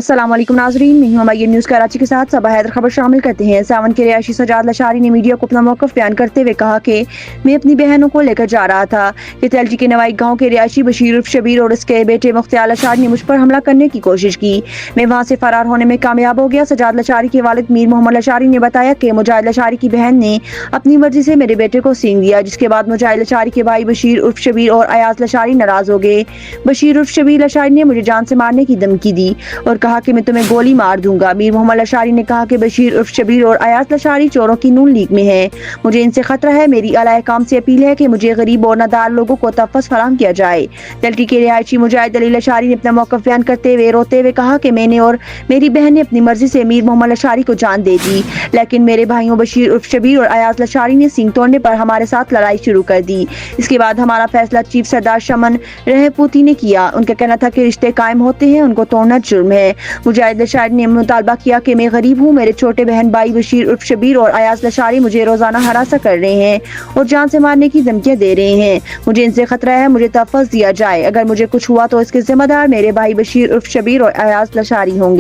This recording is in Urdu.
السلام علیکم ناظرین، میں ہوں امیر نیوز کراچی کے ساتھ صبا حیدر خبر شامل کرتے ہیں۔ ساون کے رہائشی سجاد لشاری نے میڈیا کو اپنا موقف بیان کرتے ہوئے کہا کہ میں اپنی بہنوں کو لے کر جا رہا تھا کہ تلجی کے نوائی گاؤں کے رہائشی بشیر عرف شبیر اور اس کے بیٹے مختار لشاری نے مجھ پر حملہ کرنے کی کوشش کی۔ میں وہاں سے فرار ہونے میں کامیاب ہو گیا۔ سجاد لشاری کے والد میر محمد لشاری نے بتایا کہ مجاہد لشاری کی بہن نے اپنی مرضی سے میرے بیٹے کو سینگ دیا، جس کے بعد مجاہد لشاری کے بھائی بشیر عرف شبیر اور ایاز لشاری ناراض ہو گئے۔ بشیر عرف شبیر لشاری نے مجھے جان سے مارنے کی دھمکی دی اور کہا کہ میں تمہیں گولی مار دوں گا۔ میر محمد لشاری نے کہا کہ بشیر عرف شبیر اور ایاز لشاری چوروں کی نون لیگ میں ہیں، مجھے ان سے خطرہ ہے۔ میری اعلیٰ حکام سے اپیل ہے کہ مجھے غریب اور نادار لوگوں کو تحفظ فراہم کیا جائے۔ تلٹی کے رہائشی مجاہد علی لشاری نے اپنا موقف بیان کرتے ہوئے روتے ہوئے کہا کہ میں نے اور میری بہن نے اپنی مرضی سے میر محمد لشاری کو جان دے دی، لیکن میرے بھائیوں بشیر عرف شبیر اور ایاز لشاری نے سینگ توڑنے پر ہمارے ساتھ لڑائی شروع کر دی۔ اس کے بعد ہمارا فیصلہ چیف سردار شمن رہپوتی نے کیا۔ ان کا کہنا تھا کہ رشتے قائم ہوتے ہیں، ان کو توڑنا جرم ہے۔ مجاہد لشاری نے مطالبہ کیا کہ میں غریب ہوں، میرے چھوٹے بہن بھائی بشیر عرف شبیر اور ایاز لشاری مجھے روزانہ ہراساں کر رہے ہیں اور جان سے مارنے کی دھمکیاں دے رہے ہیں، مجھے ان سے خطرہ ہے، مجھے تحفظ دیا جائے۔ اگر مجھے کچھ ہوا تو اس کے ذمہ دار میرے بھائی بشیر عرف شبیر اور ایاز لشاری ہوں گے۔